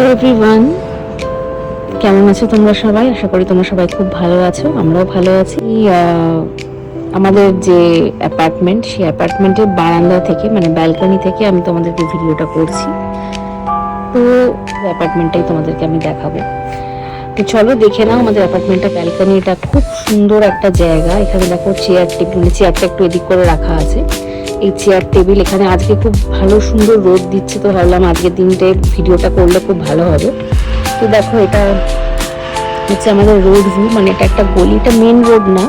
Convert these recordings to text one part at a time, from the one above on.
Hello everyone, কেমন আছো তোমরা সবাই? আশা করি তোমরা সবাই খুব ভালো আছো, আমরাও ভালো আছি। আমাদের যে অ্যাপার্টমেন্ট, সেই অ্যাপার্টমেন্টের বারান্দা থেকে মানে ব্যালকনি থেকে আমি তোমাদেরকে ভিডিওটা করছি। তো অ্যাপার্টমেন্টটাই তোমাদেরকে আমি দেখাবো। তো চলো দেখে নাও আমাদের অ্যাপার্টমেন্টটা। ব্যালকনিটা খুব সুন্দর একটা জায়গা। এখানে দেখো চেয়ার টেবিল, চেয়ারটা একটু এদিক করে রাখা আছে। এই চেয়ার টেবিল, এখানে আজকে খুব ভালো সুন্দর রোদ দিচ্ছে, তো ভাবলাম আজকের দিনটায় ভিডিওটা করলে খুব ভালো হবে। তো দেখো এটা হচ্ছে আমাদের রোড ভিউ, মানে এটা একটা গলি, এটা মেন রোড না,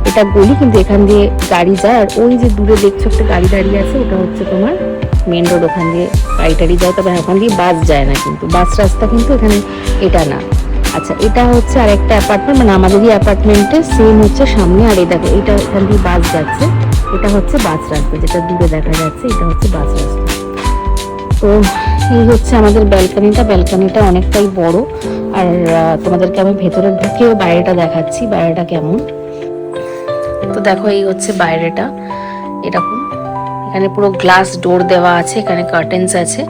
এটা গলি, কিন্তু এখান দিয়ে গাড়ি যায়। আর ওই যে দূরে দেখছো একটা গাড়ি দাঁড়িয়ে আছে, ওটা হচ্ছে তোমার মেন রোড, ওখান দিয়ে গাড়ি টাড়ি যায়। তবে ওখান দিয়ে বাস যায় না, কিন্তু বাস রাস্তা কিন্তু এখানে এটা না। আচ্ছা, এটা হচ্ছে আরেকটা অ্যাপার্টমেন্ট, মানে আমাদেরই অ্যাপার্টমেন্টের সেম হচ্ছে সামনে। আর এই দেখো এটা এখান দিয়ে বাস যাচ্ছে, এটা হচ্ছে বাস রাস্তা, যেটা দূরে দেখা যাচ্ছে এটা হচ্ছে বাস রাস্তা। তো এই হচ্ছে আমাদের ব্যালকনিটা। ব্যালকনিটা অনেকটাই বড়। আর তোমাদেরকে আমি ভেতরে ঢুকেও বাইরেটা দেখাচ্ছি, বাইরেটা কেমন। তো দেখো এই হচ্ছে বাইরেটা এরকম। এখানে পুরো গ্লাস ডোর দেওয়া আছে, এখানে কার্টেন্স আছে,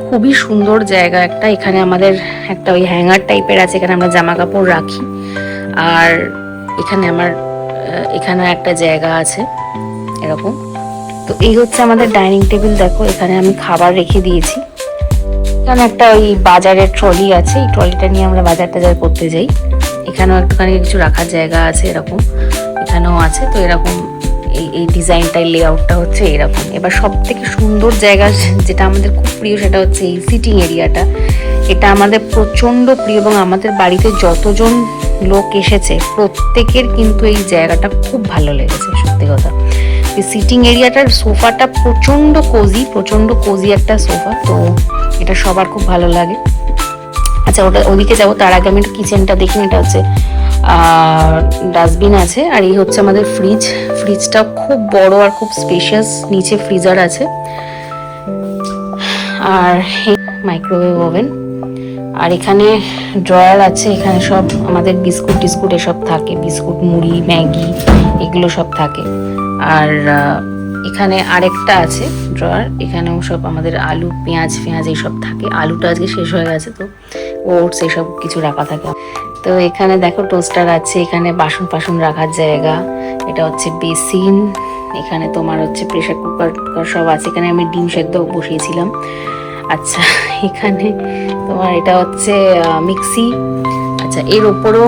খুবই সুন্দর জায়গা একটা। এখানে আমাদের একটা ওই হ্যাঙ্গার টাইপের আছে, এখানে আমরা জামা কাপড় রাখি। আর এখানে এখানে একটা জায়গা আছে এরকম। তো এই হচ্ছে আমাদের ডাইনিং টেবিল। দেখো এখানে আমি খাবার রেখে দিয়েছি। এখানে একটা ওই বাজারের ট্রলি আছে, এই ট্রলিটা নিয়ে আমরা বাজার টাজার করতে যাই। এখানেও একটুখানি কিছু রাখার জায়গা আছে এরকম, এখানেও আছে। তো এরকম এই ডিজাইনটাই, লেআউটটা হচ্ছে এরকম। এবার সব থেকে সুন্দর জায়গা যেটা আমাদের খুব প্রিয়, সেটা হচ্ছে এই সিটিং এরিয়াটা। এটা আমাদের প্রচণ্ড প্রিয়, এবং আমাদের বাড়িতে যতজন লোক এসেছে প্রত্যেকের কিন্তু এই জায়গাটা খুব ভালো লেগেছে, সত্যি কথা। এই সিটিং এরিয়াটার সোফাটা প্রচণ্ড কোজি একটা সোফা, তো এটা সবার খুব ভালো লাগে। আচ্ছা, ওদিকে যাবো, তার আগে আমি একটু কিচেনটা দেখি। এটা হচ্ছে ডাস্টবিন আছে। আর এই হচ্ছে আমাদের ফ্রিজটা খুব বড় আর খুব স্পেশিয়াস, নিচে ফ্রিজার আছে। আর এই মাইক্রোওয়েভ ওভেন। আর এখানে ড্রয়ার আছে, এখানে সব আমাদের বিস্কুট এসব থাকে, বিস্কুট, মুড়ি, ম্যাগি, এগুলো সব থাকে। আর এখানে আরেকটা আছে ড্রয়ার, এখানেও সব আমাদের আলু, পেঁয়াজ এইসব থাকে। আলুটা আজকে শেষ হয়ে গেছে, তো ওটস এইসব কিছু রাখা থাকে। তো এখানে দেখো টোস্টার আছে, এখানে বাসন রাখার জায়গা। এটা হচ্ছে বেসিন। এখানে তোমার হচ্ছে প্রেসার কুকার সব আছে। এখানে আমি ডিম সেদ্ধ বসিয়েছিলাম। আচ্ছা, এখানে তোমার এটা হচ্ছে মিক্সি। আচ্ছা, এর ওপরও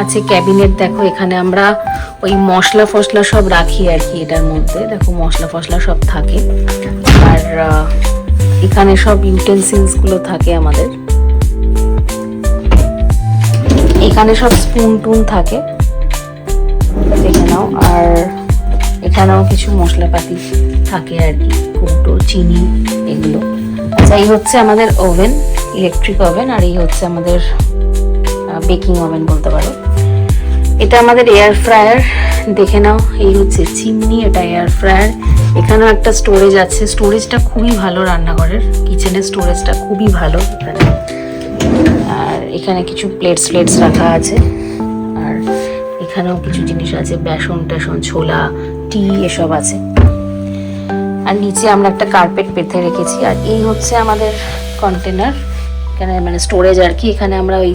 আছে ক্যাবিনেট। দেখো এখানে আমরা ওই মশলা সব রাখি আর কি, এটার মধ্যে দেখো মশলা সব থাকে। আর এখানে সব ইউটেন্সিলস গুলো থাকে আমাদের। এখানে সব স্পুন টুন থাকে, দেখে নাও। আর এখানেও কিছু মশলাপাতি থাকে আর কি, কৌটো, চিনি, এগুলো। আচ্ছা, এই হচ্ছে আমাদের ওভেন, ইলেকট্রিক ওভেন। আর এই হচ্ছে আমাদের বেকিং ওভেন বলতে পারো। এটা আমাদের এয়ার ফ্রায়ার, দেখে নাও। এই হচ্ছে চিমনি, এটা এয়ার ফ্রায়ার। এখানেও একটা স্টোরেজ আছে, স্টোরেজটা খুবই ভালো, রান্নাঘরের কিচেনের স্টোরেজটা খুবই ভালো এখানে। আর এখানে কিছু প্লেটস রাখা আছে। আর এখানেও কিছু জিনিস আছে, বেসন ছোলা, টি, এসব আছে। আর নিচে আমরা একটা কার্পেট পেতে রেখেছি। আর এই হচ্ছে আমাদের কন্টেনার, এখানে মানে স্টোরেজ আর কি। এখানে আমরা ওই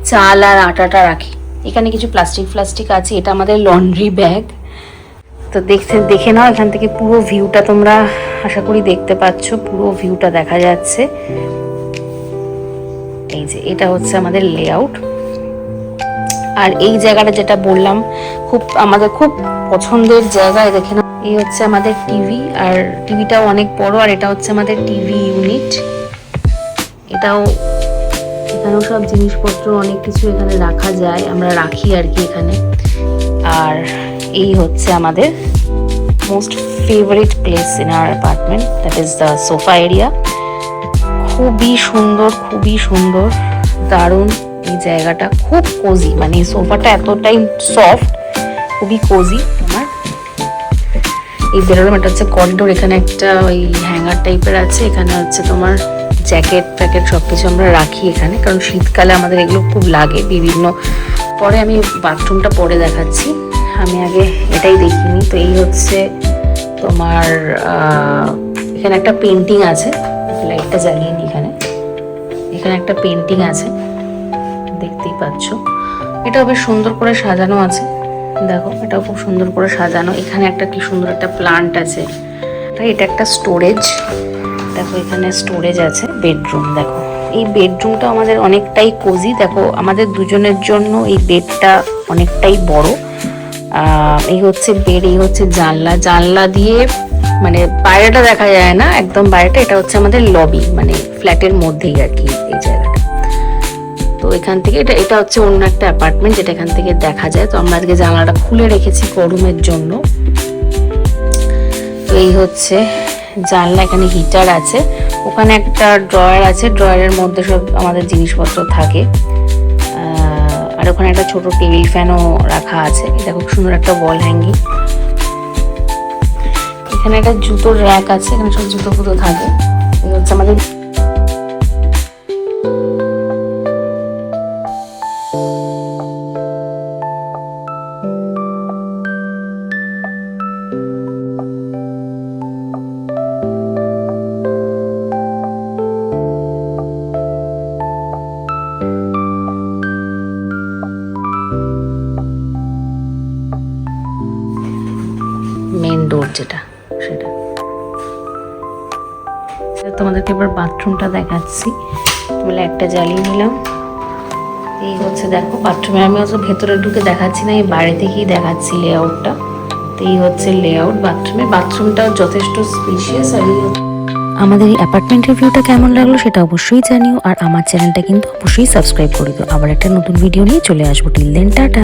চাল আর আটাটা রাখি। এখানে কিছু প্লাস্টিক আছে, এটা আমাদের লন্ড্রি ব্যাগ। তো দেখে নাও, এখান থেকে পুরো ভিউটা তোমরা আশা করি দেখতে পাচ্ছ, পুরো ভিউটা দেখা যাচ্ছে। এই যে এটা হচ্ছে আমাদের লেআউট। আর এই জায়গাটা যেটা বললাম, আমাদের খুব পছন্দের জায়গায়, দেখে নাও। এই হচ্ছে আমাদের টিভি, আর টিভিটাও অনেক বড়। আর এটা হচ্ছে আমাদের টিভি ইউনিট। এখানেও সব জিনিসপত্র অনেক কিছু এখানে রাখা যায়, আমরা রাখি আর কি এখানে। আর এই হচ্ছে আমাদের most favourite place in our apartment, that is the sofa area. খুবই সুন্দর, দারুণ এই জায়গাটা, খুব কোজি। মানে এই সোফাটা এতটাই সফট, খুবই কোজি। আমার এই বেরোলাম, এটা হচ্ছে করিডোর। এখানে একটা ওই হ্যাঙ্গার টাইপের আছে, এখানে হচ্ছে তোমার জ্যাকেট প্যাকেট সবকিছু আমরা রাখি এখানে, কারণ শীতকালে আমাদের এগুলো খুব লাগে বিভিন্ন। পরে আমি বাথরুমটা পরে দেখাচ্ছি, আমি আগে এটাই দেখিনি। তো এই হচ্ছে তোমার এখানে একটা পেন্টিং আছে, লাইটটা জ্বালিয়ে নি। এখানে এখানে একটা পেন্টিং আছে, দেখতেই পাচ্ছ। এটাও বেশ সুন্দর করে সাজানো আছে, দেখো এটাও খুব সুন্দর করে সাজানো। এখানে একটা কি সুন্দর একটা প্লান্ট আছে। এটা একটা স্টোরেজ, দেখো এখানে স্টোরেজ আছে। বেডরুম, দেখো এই বেডরুমটা আমাদের অনেকটাই কোজি। দেখো আমাদের দুজনের জন্য এই বেডটা অনেকটাই বড়। এই হচ্ছে বেড, এই হচ্ছে জানলা। জানলা দিয়ে মানে বাইরেটা দেখা যায় না, একদম বাইরেটা। এটা হচ্ছে আমাদের লবি, মানে ফ্ল্যাটের মধ্যেই আর কি এই জায়গাটা। তো এখান থেকে এটা হচ্ছে অন্য একটা অ্যাপার্টমেন্ট, যেটা এখান থেকে দেখা যায়। তো আমরা আজকে জানলাটা খুলে রেখেছি গরমের জন্য। তো এই হচ্ছে জানলা, এখানে হিটার আছে, ওখানে একটা ড্রয়ার আছে, ড্রয়ারের মধ্যে সব আমাদের জিনিসপত্র থাকে। আর ওখানে একটা ছোট টেবিল ফ্যানও রাখা আছে। এটা খুব সুন্দর একটা ওয়াল হ্যাঙ্গিং। এখানে একটা জুতোর র্যাক আছে, এখানে সব জুতো ফুতো থাকে। এই হচ্ছে আমাদের মেন ডোর, যেটা সেটা। তোমাদেরকে এবার বাথরুমটা দেখাচ্ছি। বলে একটা জ্বালিয়ে নিলাম। এই হচ্ছে দেখো বাথরুমে, আমি অত ভেতরে ঢুকে দেখাচ্ছি না, এই বাইরে থেকেই দেখাচ্ছি লেআউটটা। তো এই হচ্ছে লেআউট বাথরুমে। বাথরুমটাও যথেষ্ট স্পেশিয়াস। আর আমাদের এই অ্যাপার্টমেন্টের ভিউটা কেমন লাগলো সেটা অবশ্যই জানিও। আর আমার চ্যানেলটা কিন্তু অবশ্যই সাবস্ক্রাইব করে দিও। আবার একটা নতুন ভিডিও নিয়ে চলে আসবো। Till then tata.